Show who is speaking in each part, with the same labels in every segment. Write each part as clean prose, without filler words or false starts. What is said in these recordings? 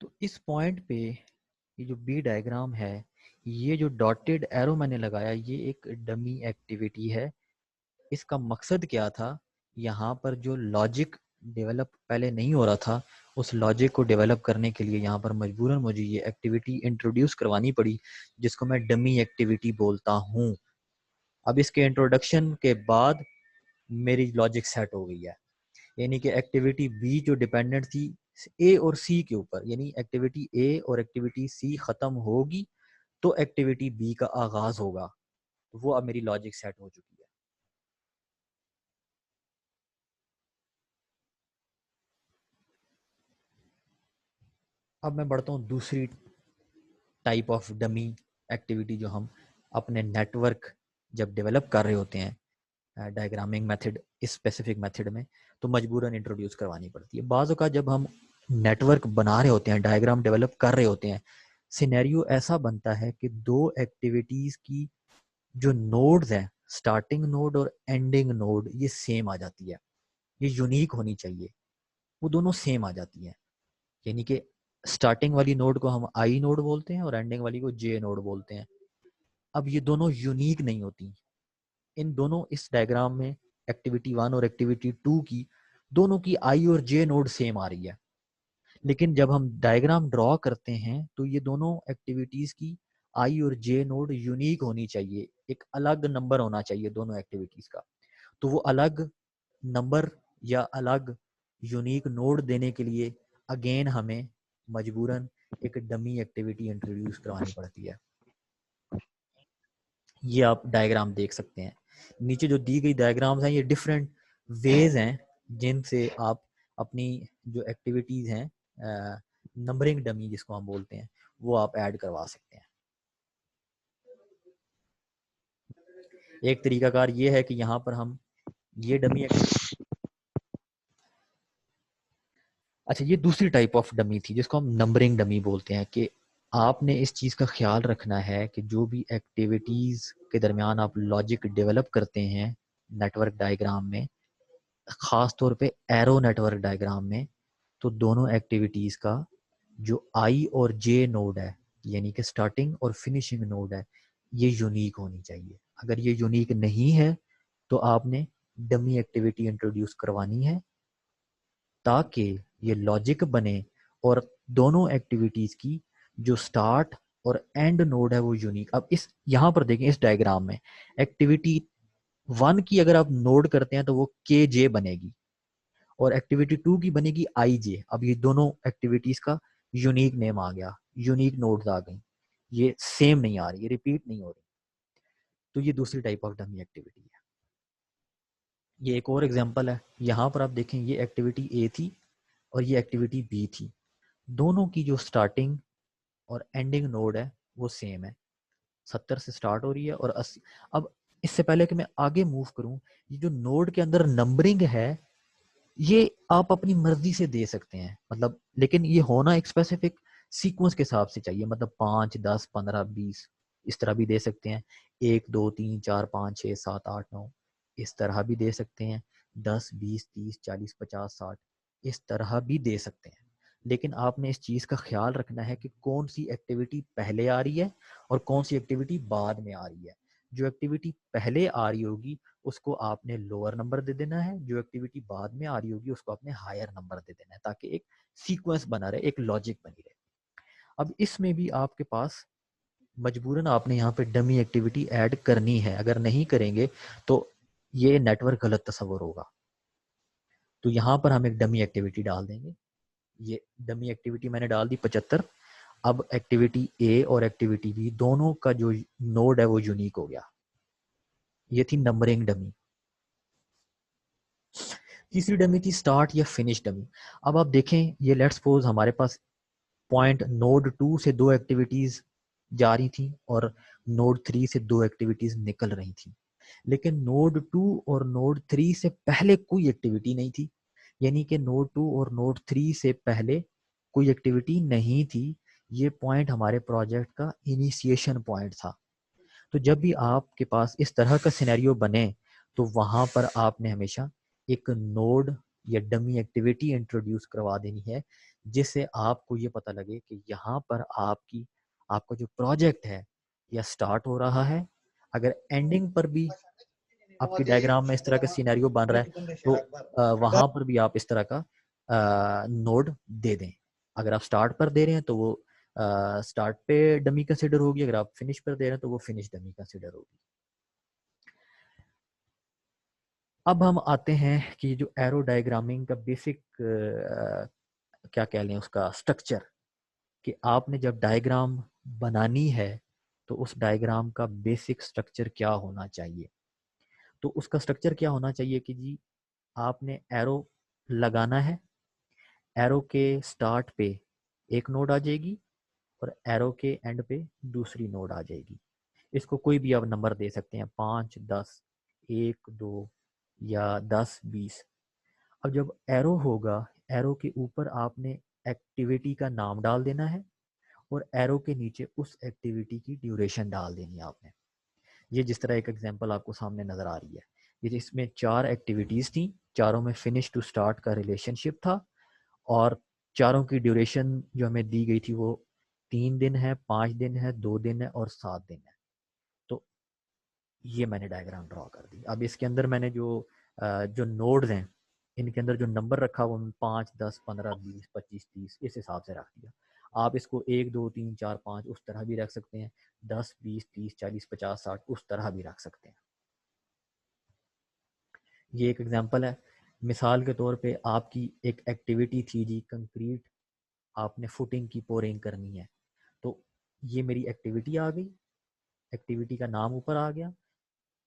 Speaker 1: तो इस पॉइंट पे ये जो बी डायग्राम है, ये जो डॉटेड एरो मैंने लगाया, ये एक डमी एक्टिविटी है। इसका मकसद क्या था, यहाँ पर जो लॉजिक डेवलप पहले नहीं हो रहा था, उस लॉजिक को डेवलप करने के लिए यहाँ पर मजबूरन मुझे ये एक्टिविटी इंट्रोड्यूस करवानी पड़ी, जिसको मैं डमी एक्टिविटी बोलता हूँ। अब इसके इंट्रोडक्शन के बाद मेरी लॉजिक सेट हो गई है, यानी कि एक्टिविटी बी जो डिपेंडेंट थी ए और सी के ऊपर, यानी एक्टिविटी ए और एक्टिविटी सी खत्म होगी तो एक्टिविटी बी का आगाज होगा। वो अब मेरी लॉजिक सेट हो चुकी है। अब मैं बढ़ता हूँ दूसरी टाइप ऑफ डमी एक्टिविटी, जो हम अपने नेटवर्क जब डेवलप कर रहे होते हैं डायग्रामिंग मेथड, इस स्पेसिफिक मेथड में, तो मजबूरन इंट्रोड्यूस करवानी पड़ती है। बाज़ का जब हम नेटवर्क बना रहे होते हैं, डायग्राम डेवलप कर रहे होते हैं, सिनेरियो ऐसा बनता है कि दो एक्टिविटीज़ की जो नोड्स हैं, स्टार्टिंग नोड और एंडिंग नोड, ये सेम आ जाती है। ये यूनिक होनी चाहिए, वो दोनों सेम आ जाती है। यानी कि स्टार्टिंग वाली नोड को हम आई नोड बोलते हैं और एंडिंग वाली को जे नोड बोलते हैं। अब ये दोनों यूनिक नहीं होती। इन दोनों, इस डायग्राम में एक्टिविटी 1 और एक्टिविटी 2 की, दोनों की आई और जे नोड सेम आ रही है, लेकिन जब हम डायग्राम ड्रॉ करते हैं तो ये दोनों एक्टिविटीज की आई और जे नोड यूनिक होनी चाहिए, एक अलग नंबर होना चाहिए दोनों एक्टिविटीज का। तो वो अलग नंबर या अलग यूनिक नोड देने के लिए अगेन हमें मजबूरन एक डमी एक्टिविटी इंट्रोड्यूस करवानी पड़ती है। ये आप डायग्राम देख सकते हैं, नीचे जो दी गई डायग्राम्स हैं, ये डिफरेंट वेज हैं जिनसे आप अपनी जो एक्टिविटीज़ हैं, नंबरिंग डमी जिसको हम बोलते हैं, वो आप ऐड करवा सकते हैं। एक तरीकाकार ये है कि यहाँ पर हम ये डमी एक्टिविटी, अच्छा ये दूसरी टाइप ऑफ डमी थी जिसको हम नंबरिंग डमी बोलते हैं, कि आपने इस चीज़ का ख्याल रखना है कि जो भी एक्टिविटीज़ के दरमियान आप लॉजिक डेवलप करते हैं नेटवर्क डायग्राम में, ख़ास तौर पे एरो नेटवर्क डायग्राम में, तो दोनों एक्टिविटीज़ का जो आई और जे नोड है, यानी कि स्टार्टिंग और फिनिशिंग नोड है, ये यूनिक होनी चाहिए। अगर ये यूनिक नहीं है तो आपने डमी एक्टिविटी इंट्रोड्यूस करवानी है, ताकि ये लॉजिक बने और दोनों एक्टिविटीज़ की जो स्टार्ट और एंड नोड है वो यूनिक। अब इस यहाँ पर देखें, इस डायग्राम में एक्टिविटी 1 की अगर आप नोड करते हैं तो वो के जे बनेगी, और एक्टिविटी 2 की बनेगी आई जे। अब ये दोनों एक्टिविटीज का यूनिक नेम आ गया, यूनिक नोड्स आ गई, ये सेम नहीं आ रही, ये रिपीट नहीं हो रही। तो ये दूसरी टाइप ऑफ डमी एक्टिविटी है। ये एक और एग्जांपल है, यहाँ पर आप देखें, ये एक्टिविटी ए थी और ये एक्टिविटी बी थी। दोनों की जो स्टार्टिंग और एंडिंग नोड है वो सेम है, 70 से स्टार्ट हो रही है और 80। अब इससे पहले कि मैं आगे मूव करूं, ये जो नोड के अंदर नंबरिंग है, ये आप अपनी मर्जी से दे सकते हैं, मतलब, लेकिन ये होना एक स्पेसिफिक सीक्वेंस के हिसाब से चाहिए, मतलब 5, 10, 15, 20 इस तरह भी दे सकते हैं, 1, 2, 3, 4, 5, 6, 7, 8, 9 इस तरह भी दे सकते हैं, 10, 20, 30, 40, 50, 60 इस तरह भी दे सकते हैं। लेकिन आपने इस चीज़ का ख्याल रखना है कि कौन सी एक्टिविटी पहले आ रही है और कौन सी एक्टिविटी बाद में आ रही है। जो एक्टिविटी पहले आ रही होगी उसको आपने लोअर नंबर दे देना है, जो एक्टिविटी बाद में आ रही होगी उसको आपने हायर नंबर दे देना है, ताकि एक सीक्वेंस बना रहे, एक लॉजिक बनी रहे। अब इसमें भी आपके पास मजबूरन आपने यहाँ पे डमी एक्टिविटी ऐड करनी है, अगर नहीं करेंगे तो ये नेटवर्क गलत तस्वर होगा। तो यहाँ पर हम एक डमी एक्टिविटी डाल देंगे, ये डमी एक्टिविटी मैंने डाल दी 75। अब एक्टिविटी ए और एक्टिविटी बी दोनों का जो नोड है वो यूनिक हो गया। ये थी नंबरिंग डमी। तीसरी डमी थी स्टार्ट या फिनिश डमी। अब आप देखें, ये लेट्स सपोज हमारे पास पॉइंट नोड 2 से दो एक्टिविटीज जा रही थी और नोड 3 से दो एक्टिविटीज निकल रही थी, लेकिन नोड 2 और नोड 3 से पहले कोई एक्टिविटी नहीं थी, यानी कि नोड 2 और नोड 3 से पहले कोई एक्टिविटी नहीं थी। ये पॉइंट हमारे प्रोजेक्ट का इनिशिएशन पॉइंट था। तो जब भी आपके पास इस तरह का सिनेरियो बने तो वहां पर आपने हमेशा एक नोड या डमी एक्टिविटी इंट्रोड्यूस करवा देनी है, जिससे आपको ये पता लगे कि यहाँ पर आपका जो प्रोजेक्ट है या स्टार्ट हो रहा है, अगर एंडिंग पर भी आपकी डायग्राम में इस तरह का सिनेरियो बन रहा है तो वहां पर भी आप इस तरह का नोड दे दें। अगर आप स्टार्ट पर दे रहे हैं तो वो स्टार्ट पे डमी कंसिडर होगी, अगर आप फिनिश पर दे रहे हैं तो वो फिनिश डमी कंसिडर होगी। अब हम आते हैं कि जो एरो डायग्रामिंग का बेसिक क्या कह लें उसका स्ट्रक्चर, कि आपने जब डायग्राम बनानी है तो उस डायग्राम का बेसिक स्ट्रक्चर क्या होना चाहिए। तो उसका स्ट्रक्चर क्या होना चाहिए कि जी आपने एरो लगाना है, एरो के स्टार्ट पे एक नोड आ जाएगी और एरो के एंड पे दूसरी नोड आ जाएगी। इसको कोई भी आप नंबर दे सकते हैं, 5, 10, 1, 2 या 10, 20। अब जब एरो होगा, एरो के ऊपर आपने एक्टिविटी का नाम डाल देना है और एरो के नीचे उस एक्टिविटी की ड्यूरेशन डाल देनी है आपने। ये जिस तरह एक एग्जांपल आपको सामने नज़र आ रही है, ये जिसमें 4 एक्टिविटीज़ थी, चारों में फिनिश टू स्टार्ट का रिलेशनशिप था और चारों की ड्यूरेशन जो हमें दी गई थी वो 3 दिन है, 5 दिन है, 2 दिन है और 7 दिन है। तो ये मैंने डायग्राम ड्रॉ कर दी। अब इसके अंदर मैंने जो नोड्स हैं इनके अंदर जो नंबर रखा वो 5, 10, 15, 20, 25, 30 इस हिसाब से रख दिया। आप इसको 1, 2, 3, 4, 5 उस तरह भी रख सकते हैं, 10, 20, 30, 40, 50, 60 उस तरह भी रख सकते हैं। ये एक एग्जांपल है। मिसाल के तौर पे आपकी एक एक्टिविटी थी जी, कंक्रीट आपने फुटिंग की पोरिंग करनी है। तो ये मेरी एक्टिविटी आ गई, एक्टिविटी का नाम ऊपर आ गया,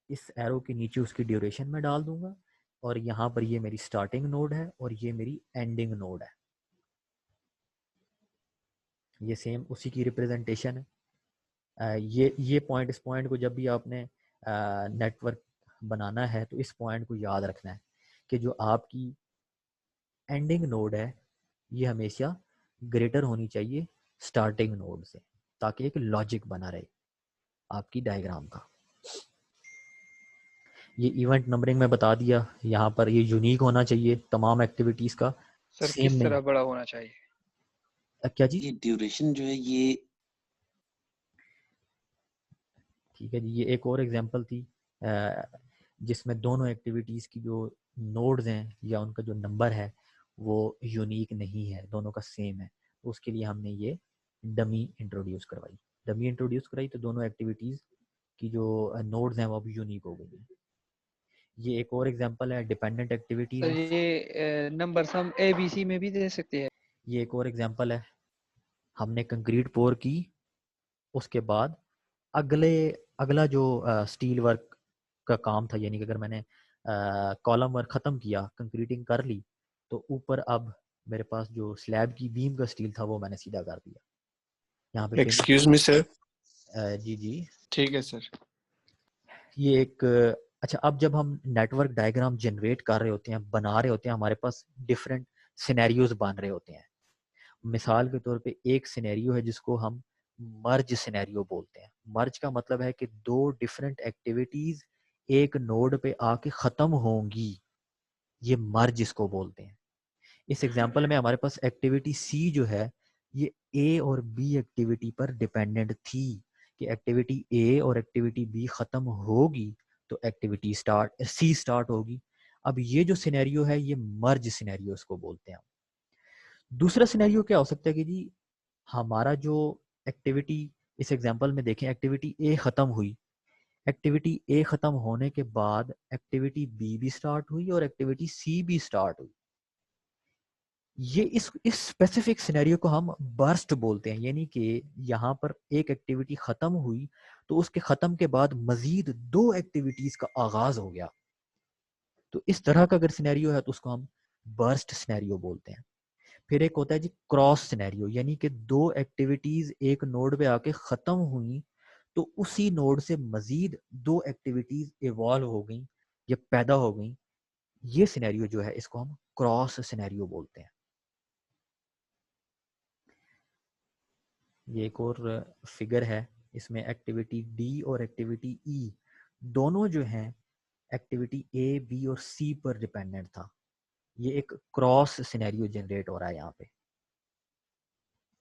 Speaker 1: इस एरो के नीचे उसकी ड्यूरेशन में डाल दूंगा और यहाँ पर ये मेरी स्टार्टिंग नोड है और ये मेरी एंडिंग नोड है। ये सेम उसी की रिप्रेजेंटेशन है। ये पॉइंट, इस पॉइंट को जब भी आपने नेटवर्क बनाना है तो इस पॉइंट को याद रखना है कि जो आपकी एंडिंग नोड है ये हमेशा ग्रेटर होनी चाहिए स्टार्टिंग नोड से, ताकि एक लॉजिक बना रहे आपकी डायग्राम का। ये इवेंट नंबरिंग में बता दिया, यहाँ पर ये यूनिक होना चाहिए तमाम एक्टिविटीज़ का,
Speaker 2: सर
Speaker 1: सेम
Speaker 2: किस
Speaker 1: नहीं।
Speaker 2: तरह बड़ा होना चाहिए?
Speaker 1: क्या जी?
Speaker 3: ये ड्यूरेशन जो है ये
Speaker 1: ठीक है जी, ये एक और एग्जांपल थी जिसमें दोनों एक्टिविटीज़ की जो नोड्स हैं या उनका जो नंबर है वो यूनिक नहीं है, दोनों का सेम है। तो उसके लिए हमने ये डमी इंट्रोड्यूस करवाई। डमी इंट्रोड्यूस कराई तो दोनों एक्टिविटीज़ की जो नोड्स हैं वो अब यूनिक हो गई हैं। ये एक और एग्जांपल है डिपेंडेंट एक्टिविटीज़
Speaker 2: सर
Speaker 1: ऑफ।
Speaker 2: ये नंबर हम ABC में भी दे सकते हैं?
Speaker 1: ये एक और एग्जांपल है, हमने कंक्रीट पोर की, उसके बाद अगले अगला जो स्टील वर्क का काम था, यानी कि अगर मैंने कॉलम वर्क ख़त्म किया, कंक्रीटिंग कर ली, तो ऊपर अब मेरे पास जो स्लैब की बीम का स्टील था वो मैंने सीधा कर दिया। यहाँ पे
Speaker 4: एक्सक्यूज मी सर।
Speaker 1: जी जी।
Speaker 4: ठीक है सर।
Speaker 1: ये एक अच्छा, अब जब हम नेटवर्क डायग्राम जनरेट कर रहे होते हैं, बना रहे होते हैं, हमारे पास डिफरेंट सिनेरियोज बन रहे होते हैं। मिसाल के तौर पे एक सिनेरियो है जिसको हम मर्ज सिनेरियो बोलते हैं। मर्ज का मतलब है कि दो डिफरेंट एक्टिविटीज एक नोड पे आके ख़त्म होंगी, ये मर्ज इसको बोलते हैं। इस एग्जांपल में हमारे पास एक्टिविटी सी जो है ये ए और बी एक्टिविटी पर डिपेंडेंट थी, कि एक्टिविटी ए और एक्टिविटी बी ख़त्म होगी तो एक्टिविटी स्टार्ट सी स्टार्ट होगी। अब ये जो सिनेरियो है ये मर्ज सिनेरियो इसको बोलते हैं। दूसरा सिनेरियो क्या हो सकता है कि जी हमारा जो एक्टिविटी, इस एग्जांपल में देखें, एक्टिविटी ए ख़त्म हुई, एक्टिविटी ए ख़त्म होने के बाद एक्टिविटी बी भी स्टार्ट हुई और एक्टिविटी सी भी स्टार्ट हुई। ये इस स्पेसिफिक सिनेरियो को हम बर्स्ट बोलते हैं, यानी कि यहाँ पर एक एक्टिविटी ख़त्म हुई तो उसके ख़त्म के बाद मज़ीद दो एक्टिविटीज़ का आगाज़ हो गया। तो इस तरह का अगर सिनेरियो है तो उसको हम बर्स्ट सिनेरियो बोलते हैं। फिर एक होता है जी क्रॉस सिनेरियो, यानी कि दो एक्टिविटीज एक नोड पे आके खत्म हुई तो उसी नोड से मजीद दो एक्टिविटीज इवॉल्व हो गई या पैदा हो गई। ये सिनेरियो जो है इसको हम क्रॉस सिनेरियो बोलते हैं। ये एक और फिगर है, इसमें एक्टिविटी डी और एक्टिविटी ई दोनों जो हैं एक्टिविटी ए बी और सी पर डिपेंडेंट था। ये एक क्रॉस सिनेरियो जनरेट हो रहा है यहाँ पे।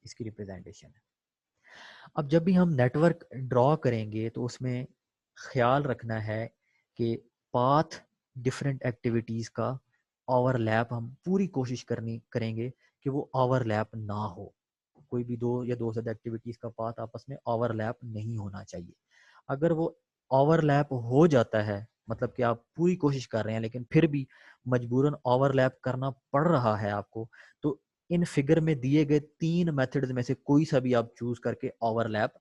Speaker 1: इसकी रिप्रेजेंटेशन है। अब जब भी हम नेटवर्क ड्रॉ करेंगे तो उसमें ख्याल रखना है कि पाथ डिफरेंट एक्टिविटीज़ का ओवरलैप हम पूरी कोशिश करनी करेंगे कि वो ओवरलैप ना हो। कोई भी दो या दो से ज़्यादा एक्टिविटीज़ का पाथ आपस में ओवरलैप नहीं होना चाहिए। अगर वो ओवरलैप हो जाता है, मतलब कि आप पूरी कोशिश कर रहे हैं लेकिन फिर भी मजबूरन ओवरलैप करना पड़ रहा है आपको, तो इन फिगर में दिए गए 3 मेथड्स में से कोई सा भी आप चूज करके ओवरलैप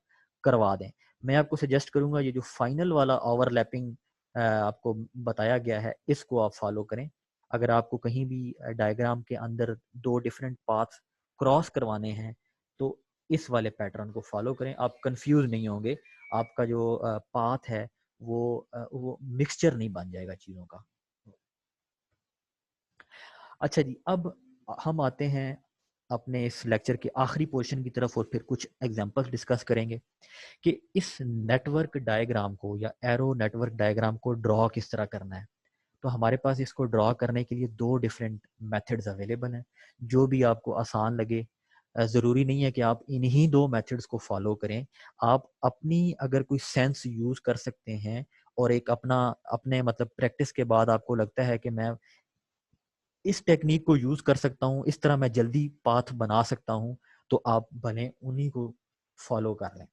Speaker 1: करवा दें। मैं आपको सजेस्ट करूंगा ये जो फाइनल वाला ओवरलैपिंग आपको बताया गया है, इसको आप फॉलो करें। अगर आपको कहीं भी डायग्राम के अंदर दो डिफरेंट पाथ्स क्रॉस करवाने हैं तो इस वाले पैटर्न को फॉलो करें, आप कंफ्यूज नहीं होंगे। आपका जो पाथ है वो मिक्सचर नहीं बन जाएगा चीज़ों का। अच्छा जी, अब हम आते हैं अपने इस लेक्चर के आखिरी पोर्शन की तरफ और फिर कुछ एग्जांपल्स डिस्कस करेंगे कि इस नेटवर्क डायग्राम को या एरो नेटवर्क डायग्राम को ड्रॉ किस तरह करना है। तो हमारे पास इसको ड्रॉ करने के लिए दो डिफरेंट मेथड्स अवेलेबल हैं, जो भी आपको आसान लगे। ज़रूरी नहीं है कि आप इन्हीं दो मेथड्स को फॉलो करें। आप अपनी अगर कोई सेंस यूज़ कर सकते हैं और एक अपना अपने मतलब प्रैक्टिस के बाद आपको लगता है कि मैं इस टेक्निक को यूज़ कर सकता हूँ, इस तरह मैं जल्दी पाथ बना सकता हूँ, तो आप भले उन्हीं को फॉलो कर लें।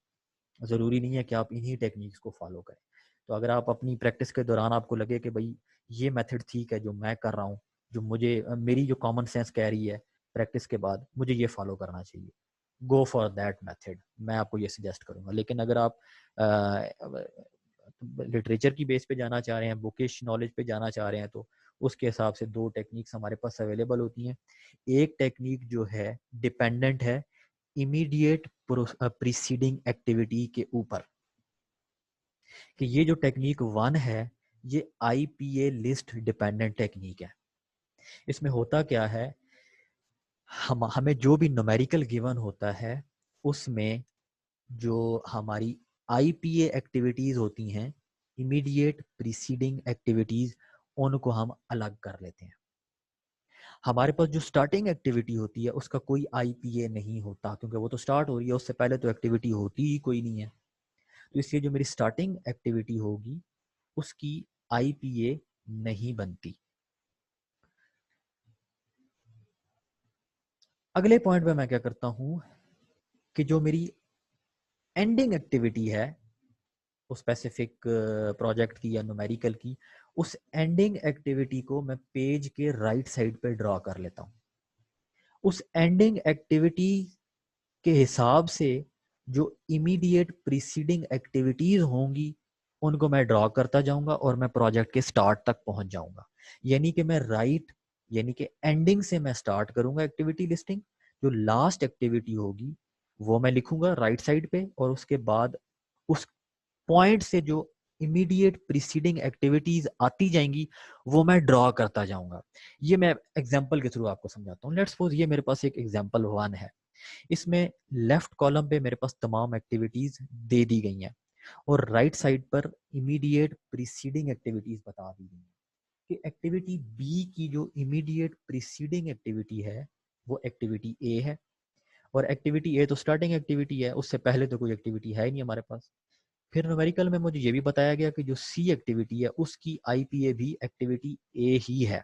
Speaker 1: ज़रूरी नहीं है कि आप इन्हीं टेक्निक्स को फॉलो करें। तो अगर आप अपनी प्रैक्टिस के दौरान आपको लगे कि भाई ये मेथड ठीक है जो मैं कर रहा हूँ, जो मुझे मेरी जो कॉमन सेंस कह रही है प्रैक्टिस के बाद मुझे ये फॉलो करना चाहिए, गो फॉर दैट मेथड, मैं आपको ये सजेस्ट करूँगा। लेकिन अगर आप लिटरेचर की बेस पे जाना चाह रहे हैं, बुकिश नॉलेज पे जाना चाह रहे हैं, तो उसके हिसाब से दो टेक्निक्स हमारे पास अवेलेबल होती हैं। एक टेक्निक जो है डिपेंडेंट है इमीडिएट प्रीसीडिंग एक्टिविटी के ऊपर, कि ये जो टेक्निक 1 है ये आईपीए लिस्ट डिपेंडेंट टेक्निक है। इसमें होता क्या है, हमें जो भी न्यूमेरिकल गिवन होता है उसमें जो हमारी आईपीए एक्टिविटीज होती हैं, इमीडिएट प्रीसीडिंग एक्टिविटीज, उनको हम अलग कर लेते हैं। हमारे पास जो स्टार्टिंग एक्टिविटी होती है उसका कोई आईपीए नहीं होता, क्योंकि वो तो स्टार्ट हो रही है, उससे पहले तो एक्टिविटी होती ही कोई नहीं है। तो इसलिए जो मेरी स्टार्टिंग एक्टिविटी होगी उसकी आईपीए नहीं बनती। अगले पॉइंट पे मैं क्या करता हूं कि जो मेरी एंडिंग एक्टिविटी है उस स्पेसिफिक प्रोजेक्ट की या न्यूमेरिकल की, उस एंडिंग एक्टिविटी को मैं पेज के राइट साइड पे ड्रॉ कर लेता हूं। उस एंडिंग एक्टिविटी के हिसाब से जो इमीडिएट प्रीसीडिंग एक्टिविटीज होंगी उनको मैं ड्रॉ करता जाऊंगा और मैं प्रोजेक्ट के स्टार्ट तक पहुंच जाऊंगा। यानी कि मैं यानी कि एंडिंग से मैं स्टार्ट करूंगा एक्टिविटी लिस्टिंग। जो लास्ट एक्टिविटी होगी वो मैं लिखूंगा राइट साइड पे, और उसके बाद उस पॉइंट से जो इमीडिएट प्रीसीडिंग एक्टिविटीज आती जाएंगी वो मैं ड्रॉ करता जाऊंगा। ये मैं एग्जांपल के थ्रू आपको समझाता हूँ। लेट्स सपोज ये मेरे पास एक एग्जांपल 1 है। इसमें लेफ्ट कॉलम पे मेरे पास तमाम एक्टिविटीज दे दी गई हैं और राइट साइड पर इमीडिएट प्रीसीडिंग एक्टिविटीज बता दी गई हैं कि एक्टिविटी बी की जो इमीडिएट प्रीसीडिंग एक्टिविटी है वो एक्टिविटी ए है, और एक्टिविटी ए तो स्टार्टिंग एक्टिविटी है, उससे पहले तो कोई एक्टिविटी है ही नहीं हमारे पास। फिर न्यूमेरिकल में मुझे ये भी बताया गया कि जो सी एक्टिविटी है उसकी आईपीए भी एक्टिविटी ए ही है,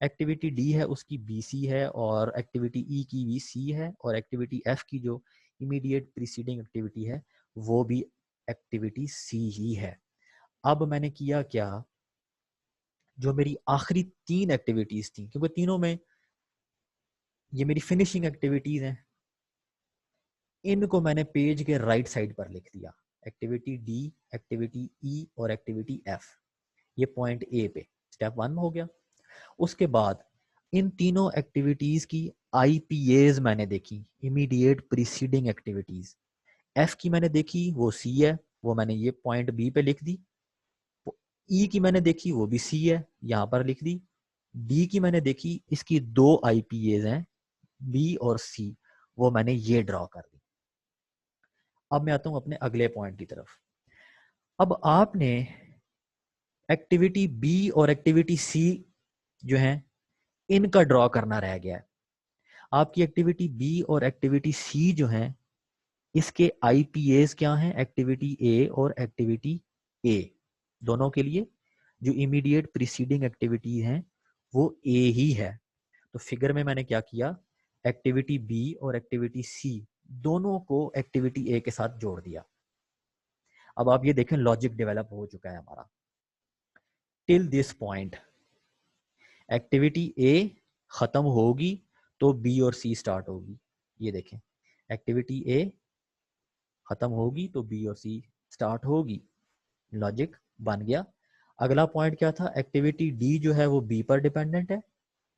Speaker 1: एक्टिविटी डी है उसकी बी सी है, और एक्टिविटी ई की भी सी है, और एक्टिविटी एफ की जो इमीडिएट प्रीसीडिंग एक्टिविटी है वो भी एक्टिविटी सी ही है। अब मैंने किया क्या, जो मेरी आखिरी 3 एक्टिविटीज थी, क्योंकि तीनों में ये मेरी फिनिशिंग एक्टिविटीज हैं, इनको मैंने पेज के राइट साइड पर लिख दिया। एक्टिविटी डी, एक्टिविटी ई और एक्टिविटी एफ, ये पॉइंट ए पे स्टेप 1 हो गया। उसके बाद इन तीनों एक्टिविटीज की आईपीएज मैंने देखी, इमीडिएट प्रीसीडिंग एक्टिविटीज। एफ की मैंने देखी वो सी है, वो मैंने ये पॉइंट बी पे लिख दी। ई की मैंने देखी वो भी सी है, यहां पर लिख दी। डी की मैंने देखी, इसकी 2 आईपीएज हैं बी और सी, वो मैंने ये ड्रॉ कर दी। अब मैं आता हूं अपने अगले पॉइंट की तरफ। अब आपने एक्टिविटी बी और एक्टिविटी सी जो है इनका ड्रॉ करना रह गया है। आपकी एक्टिविटी बी और एक्टिविटी सी जो है, इसके आईपीएस क्या हैं? एक्टिविटी ए और एक्टिविटी ए, दोनों के लिए जो इमीडिएट प्रीसीडिंग एक्टिविटी हैं वो ए ही है। तो फिगर में मैंने क्या किया, एक्टिविटी बी और एक्टिविटी सी दोनों को एक्टिविटी ए के साथ जोड़ दिया। अब आप ये देखें, लॉजिक डेवलप हो चुका है हमारा। टिल दिस पॉइंट एक्टिविटी ए खत्म होगी तो बी और सी स्टार्ट होगी। ये देखें, एक्टिविटी ए खत्म होगी तो बी और सी स्टार्ट होगी, लॉजिक बन गया। अगला पॉइंट क्या था? एक्टिविटी डी जो है वो बी पर डिपेंडेंट है।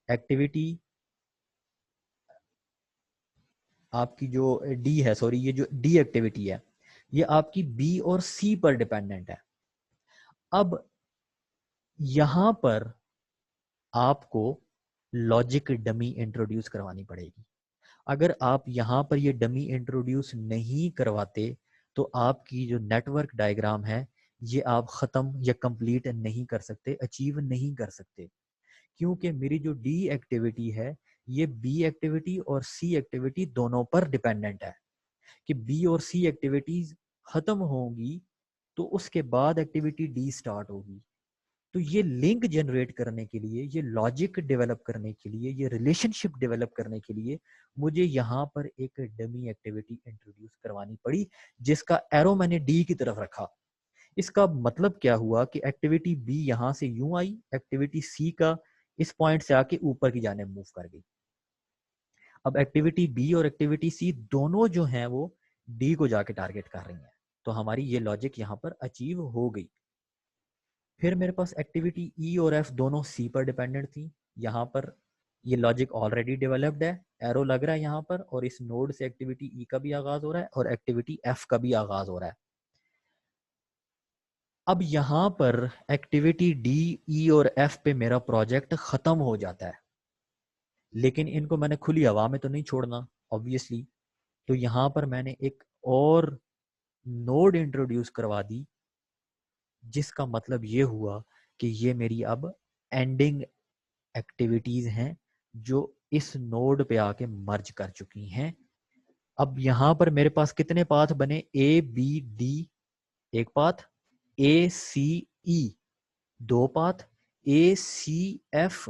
Speaker 1: एक्टिविटी आपकी जो डी है, सॉरी, ये जो डी एक्टिविटी है ये आपकी बी और सी पर डिपेंडेंट है। अब यहां पर आपको लॉजिक डमी इंट्रोड्यूस करवानी पड़ेगी। अगर आप यहां पर ये डमी इंट्रोड्यूस नहीं करवाते तो आपकी जो नेटवर्क डायग्राम है ये आप ख़त्म या कंप्लीट नहीं कर सकते, अचीव नहीं कर सकते, क्योंकि मेरी जो डी एक्टिविटी है ये बी एक्टिविटी और सी एक्टिविटी दोनों पर डिपेंडेंट है कि बी और सी एक्टिविटीज खत्म होंगी तो उसके बाद एक्टिविटी डी स्टार्ट होगी। तो ये लिंक जनरेट करने के लिए, ये लॉजिक डेवलप करने के लिए, ये रिलेशनशिप डेवलप करने के लिए मुझे यहाँ पर एक डमी एक्टिविटी इंट्रोड्यूस करवानी पड़ी, जिसका एरो मैंने डी की तरफ रखा। इसका मतलब क्या हुआ कि एक्टिविटी बी यहाँ से यूं आई, एक्टिविटी सी का इस पॉइंट से आके ऊपर की जाने मूव कर गई। अब एक्टिविटी बी और एक्टिविटी सी दोनों जो हैं वो डी को जाके टारगेट कर रही हैं, तो हमारी ये लॉजिक यहाँ पर अचीव हो गई। फिर मेरे पास एक्टिविटी ई और एफ दोनों सी पर डिपेंडेंट थी। यहाँ पर ये लॉजिक ऑलरेडी डेवलप्ड है, एरो लग रहा है यहाँ पर, और इस नोड से एक्टिविटी ई का भी आगाज हो रहा है और एक्टिविटी एफ का भी आगाज हो रहा है। अब यहाँ पर एक्टिविटी डी, ई और एफ पे मेरा प्रोजेक्ट खत्म हो जाता है, लेकिन इनको मैंने खुली हवा में तो नहीं छोड़ना ऑब्वियसली। तो यहाँ पर मैंने एक और नोड इंट्रोड्यूस करवा दी, जिसका मतलब ये हुआ कि ये मेरी अब एंडिंग एक्टिविटीज हैं जो इस नोड पे आके मर्ज कर चुकी हैं। अब यहाँ पर मेरे पास कितने पाथ बने? ए बी डी एक पाथ, ए सी ई दो पाथ, ए सी एफ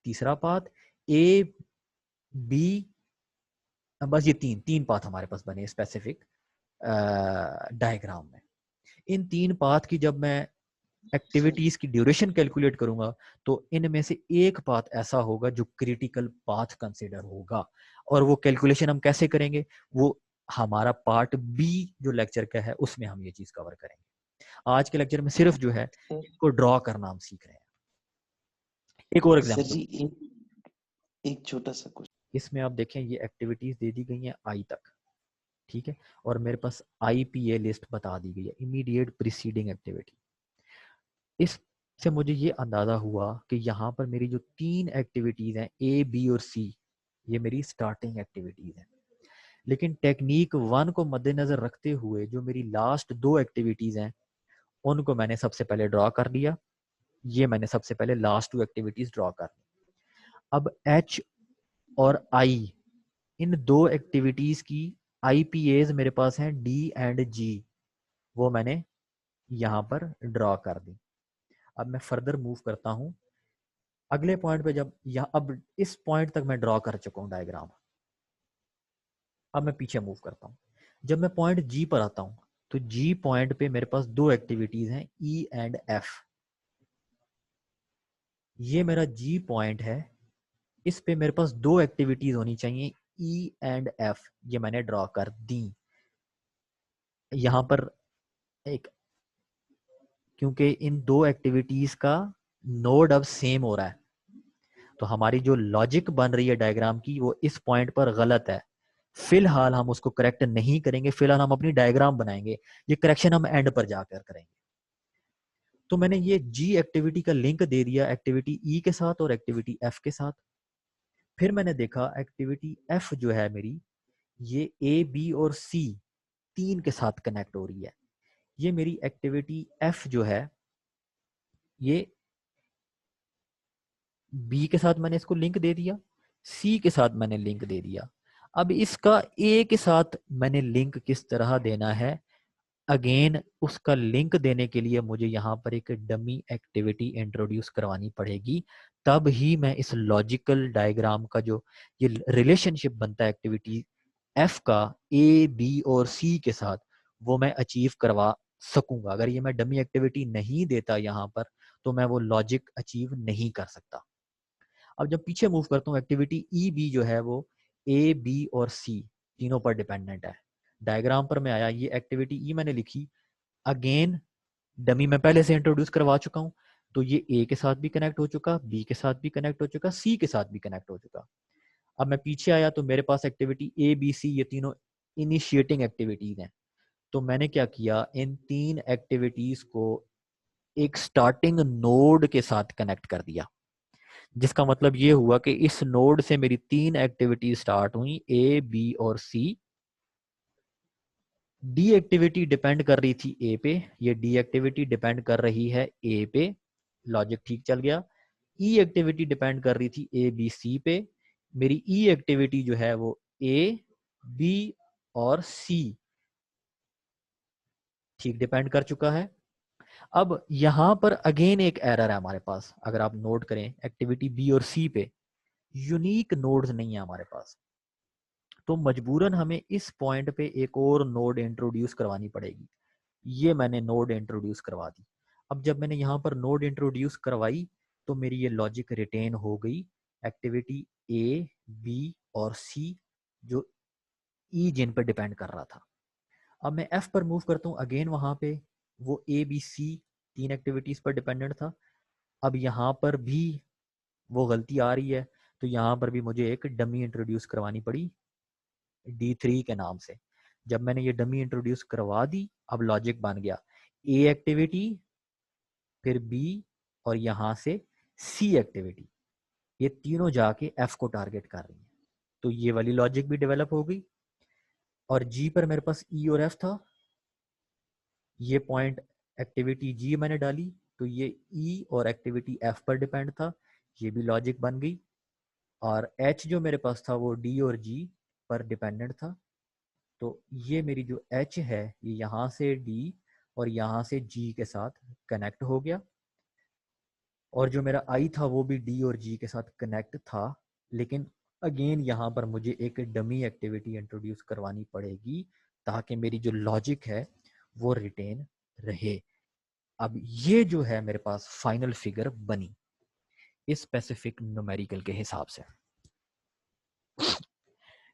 Speaker 1: तीसरा पाथ, ए बी, बस ये तीन तीन पाथ हमारे पास बने स्पेसिफिक डायग्राम में। इन तीन पाथ की जब मैं एक्टिविटीज की ड्यूरेशन कैलकुलेट करूंगा तो इनमें से एक पाथ ऐसा होगा जो क्रिटिकल पाथ कंसिडर होगा। और वो कैलकुलेशन हम कैसे करेंगे? वो हमारा पार्ट बी जो लेक्चर का है उसमें हम ये चीज कवर करेंगे। आज के लेक्चर में सिर्फ जो है इनको ड्रॉ करना हम सीख रहे हैं। एक और
Speaker 3: सर
Speaker 1: एग्जांपल,
Speaker 3: जी एक छोटा सा क्वेश्चन।
Speaker 1: इसमें आप देखें ये एक्टिविटीज दे दी गई हैं आई तक, ठीक है, और मेरे पास आईपीए लिस्ट बता दी गई है, इमीडिएट प्रीसीडिंग एक्टिविटी। इससे मुझे ये अंदाजा हुआ कि यहाँ पर मेरी जो तीन एक्टिविटीज हैं ए बी और सी, ये मेरी स्टार्टिंग एक्टिविटीज हैं। लेकिन टेक्निक वन को मद्देनजर रखते हुए जो मेरी लास्ट दो एक्टिविटीज हैं उनको मैंने सबसे पहले ड्रॉ कर लिया। ये मैंने सबसे पहले लास्ट टू एक्टिविटीज ड्रॉ कर ली। अब एच और आई, इन दो एक्टिविटीज की आईपीएज मेरे पास हैं डी एंड जी, वो मैंने यहाँ पर ड्रॉ कर दी। अब मैं फर्दर मूव करता हूँ अगले पॉइंट पे। जब यहाँ, अब इस पॉइंट तक मैं ड्रॉ कर चुका हूँ डायग्राम, अब मैं पीछे मूव करता हूँ। जब मैं पॉइंट जी पर आता हूँ तो जी पॉइंट पे मेरे पास दो एक्टिविटीज हैं ई एंड एफ। ये मेरा जी पॉइंट है, इस पे मेरे पास दो एक्टिविटीज होनी चाहिए ई एंड एफ, ये मैंने ड्रॉ कर दी। यहाँ पर एक, क्योंकि इन दो एक्टिविटीज का नोड अब सेम हो रहा है तो हमारी जो लॉजिक बन रही है डायग्राम की वो इस पॉइंट पर गलत है। फिलहाल हम उसको करेक्ट नहीं करेंगे, फिलहाल हम अपनी डायग्राम बनाएंगे, ये करेक्शन हम एंड पर जाकर करेंगे। तो मैंने ये जी एक्टिविटी का लिंक दे दिया एक्टिविटी ई के साथ और एक्टिविटी एफ के साथ। फिर मैंने देखा एक्टिविटी एफ जो है मेरी, ये ए बी और सी तीन के साथ कनेक्ट हो रही है। ये मेरी एक्टिविटी एफ जो है ये बी के साथ मैंने इसको लिंक दे दिया, सी के साथ मैंने लिंक दे दिया। अब इसका ए के साथ मैंने लिंक किस तरह देना है, अगेन उसका लिंक देने के लिए मुझे यहाँ पर एक डमी एक्टिविटी इंट्रोड्यूस करवानी पड़ेगी, तब ही मैं इस लॉजिकल डायग्राम का जो ये रिलेशनशिप बनता है एक्टिविटी एफ का ए बी और सी के साथ, वो मैं अचीव करवा सकूंगा। अगर ये मैं डमी एक्टिविटी नहीं देता यहाँ पर, तो मैं वो लॉजिक अचीव नहीं कर सकता। अब जब पीछे मूव करता हूँ, एक्टिविटी ई बी जो है वो ए बी और सी तीनों पर डिपेंडेंट है। डायग्राम पर मैं आया, ये एक्टिविटी ई मैंने लिखी, अगेन डमी मैं पहले से इंट्रोड्यूस करवा चुका हूँ, तो ये ए के साथ भी कनेक्ट हो चुका, बी के साथ भी कनेक्ट हो चुका, सी के साथ भी कनेक्ट हो चुका। अब मैं पीछे आया तो मेरे पास एक्टिविटी ए बी सी ये तीनों इनिशिएटिंग एक्टिविटीज हैं। तो मैंने क्या किया, इन तीन एक्टिविटीज को एक स्टार्टिंग नोड के साथ कनेक्ट कर दिया, जिसका मतलब ये हुआ कि इस नोड से मेरी तीन एक्टिविटीज स्टार्ट हुई, ए बी और सी। डी एक्टिविटी डिपेंड कर रही थी ए पे, ये डी एक्टिविटी डिपेंड कर रही है ए पे, लॉजिक ठीक चल गया। ई एक्टिविटी डिपेंड कर रही थी ए बी सी पे, मेरी ई एक्टिविटी जो है वो ए बी और सी ठीक डिपेंड कर चुका है। अब यहां पर अगेन एक एरर है हमारे पास, अगर आप नोट करें एक्टिविटी बी और सी पे यूनिक नोड्स नहीं है हमारे पास, तो मजबूरन हमें इस पॉइंट पे एक और नोड इंट्रोड्यूस करवानी पड़ेगी। ये मैंने नोड इंट्रोड्यूस करवा दी। अब जब मैंने यहाँ पर नोड इंट्रोड्यूस करवाई तो मेरी ये लॉजिक रिटेन हो गई, एक्टिविटी ए बी और सी जो ई जिन पर डिपेंड कर रहा था। अब मैं एफ पर मूव करता हूँ, अगेन वहां पे वो ए बी सी तीन एक्टिविटीज पर डिपेंडेंट था। अब यहाँ पर भी वो गलती आ रही है, तो यहाँ पर भी मुझे एक डमी इंट्रोड्यूस करवानी पड़ी D3 के नाम से। जब मैंने ये डमी इंट्रोड्यूस करवा दी, अब लॉजिक बन गया, ए एक्टिविटी फिर बी और यहां से सी एक्टिविटी, ये तीनों जाके एफ को टारगेट कर रही है। तो ये वाली लॉजिक भी डेवलप हो गई। और जी पर मेरे पास ई और एफ था, ये पॉइंट एक्टिविटी जी मैंने डाली, तो ये ई और एक्टिविटी एफ पर डिपेंड था, ये भी लॉजिक बन गई। और एच जो मेरे पास था वो डी और जी पर डिपेंडेंट था, तो ये मेरी जो एच है ये यहाँ से डी और यहाँ से जी के साथ कनेक्ट हो गया। और जो मेरा आई था वो भी डी और जी के साथ कनेक्ट था, लेकिन अगेन यहाँ पर मुझे एक डमी एक्टिविटी इंट्रोड्यूस करवानी पड़ेगी ताकि मेरी जो लॉजिक है वो रिटेन रहे। अब ये जो है मेरे पास फाइनल फिगर बनी इस स्पेसिफिक न्यूमेरिकल के हिसाब से।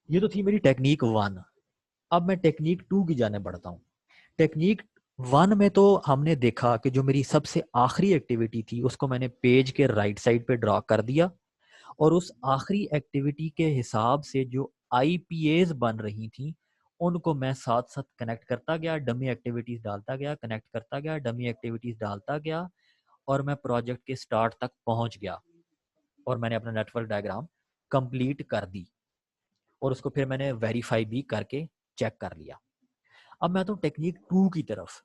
Speaker 1: ये तो थी मेरी टेक्निक 1। अब मैं टेक्निक 2 की जाने बढ़ता हूँ। टेक्निक 1 में तो हमने देखा कि जो मेरी सबसे आखिरी एक्टिविटी थी उसको मैंने पेज के राइट साइड पे ड्रॉ कर दिया, और उस आखिरी एक्टिविटी के हिसाब से जो आईपीएज बन रही थी उनको मैं साथ साथ कनेक्ट करता गया, डमी एक्टिविटीज डालता गया, कनेक्ट करता गया, डमी एक्टिविटीज डालता गया, और मैं प्रोजेक्ट के स्टार्ट तक पहुंच गया और मैंने अपना नेटवर्क डायग्राम कंप्लीट कर दी, और उसको फिर मैंने वेरीफाई भी करके चेक कर लिया। अब मैं तो टेक्निक 2 की तरफ।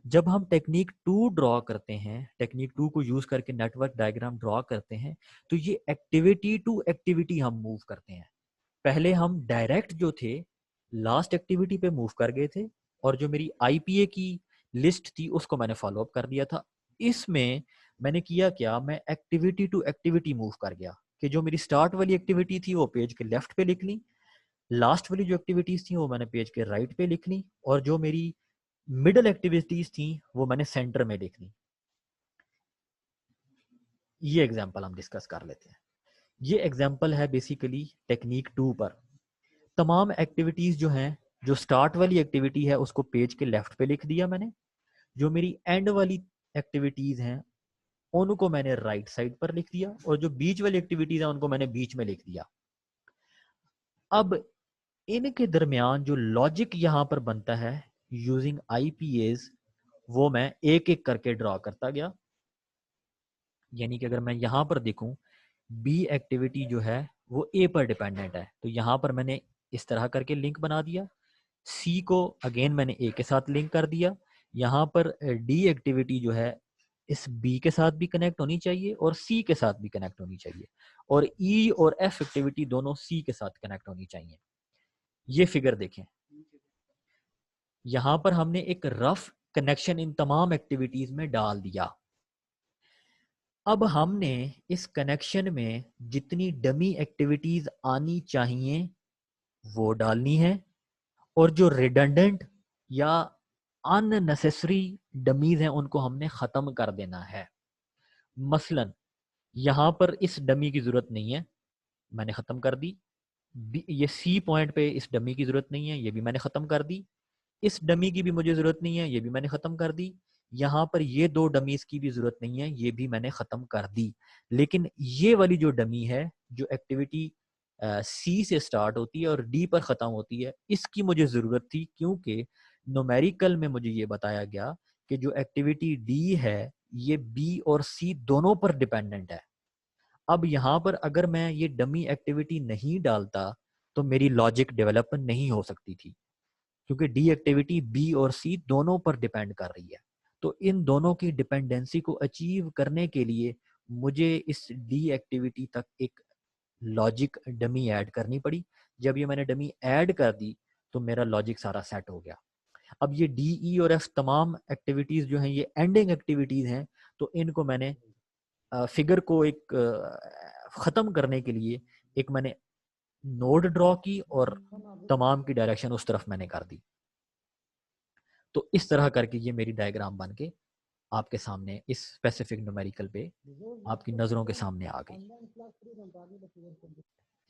Speaker 1: जब हम टेक्निक 2 ड्रॉ करते हैं, टेक्निक 2 को यूज करके नेटवर्क डायग्राम ड्रॉ करते हैं, तो ये एक्टिविटी टू एक्टिविटी हम मूव करते हैं। पहले हम डायरेक्ट जो थे लास्ट एक्टिविटी पे मूव कर गए थे, और जो मेरी आईपीए की लिस्ट थी उसको मैंने फॉलो अप कर दिया था। इसमें मैंने किया क्या, मैं एक्टिविटी टू एक्टिविटी मूव कर गया कि जो मेरी स्टार्ट वाली एक्टिविटी थी वो पेज के लेफ्ट पे लिख ली, लास्ट वाली जो एक्टिविटीज थी वो मैंने पेज के राइट पे लिख ली, और जो मेरी मिडल एक्टिविटीज थी वो मैंने सेंटर में लिख ली। ये एग्जांपल हम डिस्कस कर लेते हैं। ये एग्जांपल है बेसिकली टेक्निक 2 पर। तमाम एक्टिविटीज जो हैं, जो स्टार्ट वाली एक्टिविटी है उसको पेज के लेफ्ट पे लिख दिया मैंने, जो मेरी एंड वाली एक्टिविटीज हैं उनको मैंने राइट साइड पर लिख दिया, और जो बीच वाली एक्टिविटीज हैं उनको मैंने बीच में लिख दिया। अब इनके दरमियान जो लॉजिक यहां पर बनता है यूजिंग आईपीएज, वो मैं एक एक करके ड्रॉ करता गया। यानी कि अगर मैं यहां पर देखूं, बी एक्टिविटी जो है वो ए पर डिपेंडेंट है, तो यहां पर मैंने इस तरह करके लिंक बना दिया। सी को अगेन मैंने ए के साथ लिंक कर दिया। यहाँ पर डी एक्टिविटी जो है इस बी के साथ भी कनेक्ट होनी चाहिए और सी के साथ भी कनेक्ट होनी चाहिए, और ई और एफ एक्टिविटी दोनों सी के साथ कनेक्ट होनी चाहिए। ये फिगर देखें, यहां पर हमने एक रफ कनेक्शन इन तमाम एक्टिविटीज में डाल दिया। अब हमने इस कनेक्शन में जितनी डमी एक्टिविटीज आनी चाहिए वो डालनी है, और जो रिडंडेंट या अननेसेसरी डमीज हैं उनको हमने ख़त्म कर देना है। मसलन यहाँ पर इस डमी की ज़रूरत नहीं है, मैंने ख़त्म कर दी। ये सी पॉइंट पे इस डमी की ज़रूरत नहीं है, ये भी मैंने ख़त्म कर दी। इस डमी की भी मुझे ज़रूरत नहीं है, ये भी मैंने ख़त्म कर दी। यहाँ पर ये दो डमीज़ की भी ज़रूरत नहीं है, ये भी मैंने ख़त्म कर दी। लेकिन ये वाली जो डमी है, जो एक्टिविटी सी से स्टार्ट होती है और डी पर ख़त्म होती है, इसकी मुझे ज़रूरत थी, क्योंकि न्यूमेरिकल में मुझे ये बताया गया कि जो एक्टिविटी डी है ये बी और सी दोनों पर डिपेंडेंट है। अब यहाँ पर अगर मैं ये डमी एक्टिविटी नहीं डालता तो मेरी लॉजिक डेवलप नहीं हो सकती थी, क्योंकि डी एक्टिविटी बी और सी दोनों पर डिपेंड कर रही है। तो इन दोनों की डिपेंडेंसी को अचीव करने के लिए मुझे इस डी एक्टिविटी तक एक लॉजिक डमी ऐड करनी पड़ी। जब ये मैंने डमी ऐड कर दी तो मेरा लॉजिक सारा सेट हो गया। अब ये डी ई और एफ तमाम एक्टिविटीज जो हैं ये एंडिंग एक्टिविटीज हैं, तो इनको मैंने फिगर को एक ख़त्म करने के लिए एक मैंने नोड ड्रॉ की और तमाम की डायरेक्शन उस तरफ मैंने कर दी। तो इस तरह करके ये मेरी डायग्राम बन के आपके सामने इस स्पेसिफिक न्यूमेरिकल पे आपकी नज़रों के सामने आ गई।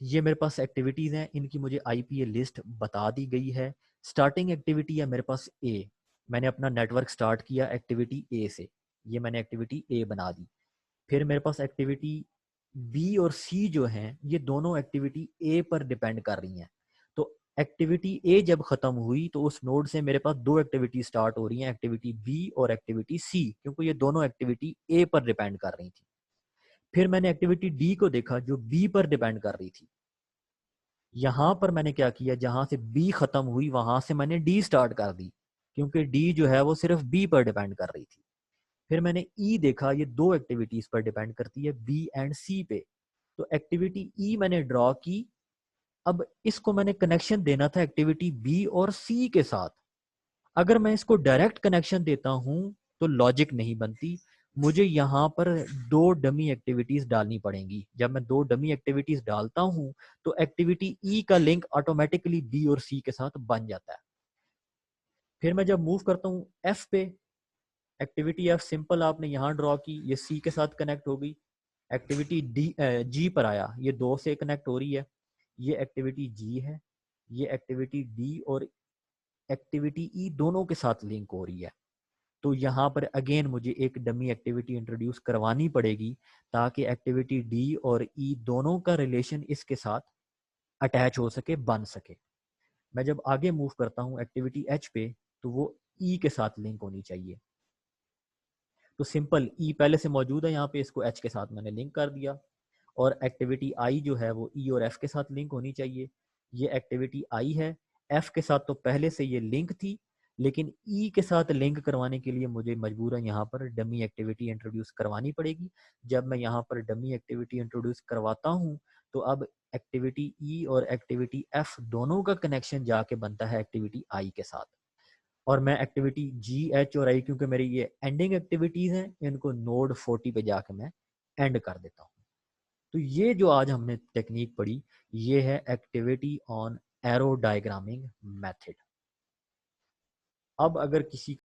Speaker 1: ये मेरे पास एक्टिविटीज़ हैं, इनकी मुझे आईपीए लिस्ट बता दी गई है। स्टार्टिंग एक्टिविटी है मेरे पास ए, मैंने अपना नेटवर्क स्टार्ट किया एक्टिविटी ए से, ये मैंने एक्टिविटी ए बना दी। फिर मेरे पास एक्टिविटी बी और सी जो हैं ये दोनों एक्टिविटी ए पर डिपेंड कर रही हैं। तो एक्टिविटी ए जब खत्म हुई तो उस नोड से मेरे पास दो एक्टिविटी स्टार्ट हो रही हैं, एक्टिविटी बी और एक्टिविटी सी, क्योंकि ये दोनों एक्टिविटी ए पर डिपेंड कर रही थी। फिर मैंने एक्टिविटी डी को देखा जो बी पर डिपेंड कर रही थी। यहां पर मैंने क्या किया, जहां से बी खत्म हुई वहां से मैंने डी स्टार्ट कर दी, क्योंकि डी जो है वो सिर्फ बी पर डिपेंड कर रही थी। फिर मैंने ई देखा, ये दो एक्टिविटीज पर डिपेंड करती है, बी एंड सी पे। तो एक्टिविटी ई मैंने ड्रॉ की। अब इसको मैंने कनेक्शन देना था एक्टिविटी बी और सी के साथ। अगर मैं इसको डायरेक्ट कनेक्शन देता हूं तो लॉजिक नहीं बनती, मुझे यहाँ पर दो डमी एक्टिविटीज डालनी पड़ेंगी। जब मैं दो डमी एक्टिविटीज डालता हूं तो एक्टिविटी ई का लिंक ऑटोमेटिकली बी और सी के साथ बन जाता है। फिर मैं जब मूव करता हूँ एफ पे, एक्टिविटी एफ सिंपल आपने यहाँ ड्रॉ की, ये सी के साथ कनेक्ट हो गई। एक्टिविटी डी जी पर आया, ये दो से कनेक्ट हो रही है, ये एक्टिविटी जी है, ये एक्टिविटी डी और एक्टिविटी ई दोनों के साथ लिंक हो रही है। तो यहाँ पर अगेन मुझे एक डमी एक्टिविटी इंट्रोड्यूस करवानी पड़ेगी ताकि एक्टिविटी डी और ई दोनों का रिलेशन इसके साथ अटैच हो सके, बन सके। मैं जब आगे मूव करता हूँ एक्टिविटी एच पे तो वो ई के साथ लिंक होनी चाहिए। तो सिंपल ई पहले से मौजूद है यहाँ पे, इसको एच के साथ मैंने लिंक कर दिया। और एक्टिविटी आई जो है वो ई और एफ के साथ लिंक होनी चाहिए। ये एक्टिविटी आई है, एफ के साथ तो पहले से ये लिंक थी, लेकिन ई के साथ लिंक करवाने के लिए मुझे मजबूरन यहाँ पर डमी एक्टिविटी इंट्रोड्यूस करवानी पड़ेगी। जब मैं यहाँ पर डमी एक्टिविटी इंट्रोड्यूस करवाता हूँ तो अब एक्टिविटी ई और एक्टिविटी एफ दोनों का कनेक्शन जाके बनता है एक्टिविटी आई के साथ। और मैं एक्टिविटी जी एच और आई, क्योंकि मेरी ये एंडिंग एक्टिविटीज हैं, इनको नोड 40 पे जाके मैं एंड कर देता हूँ। तो ये जो आज हमने टेक्निक पढ़ी ये है एक्टिविटी ऑन एरो डायग्रामिंग मेथड। अब अगर किसी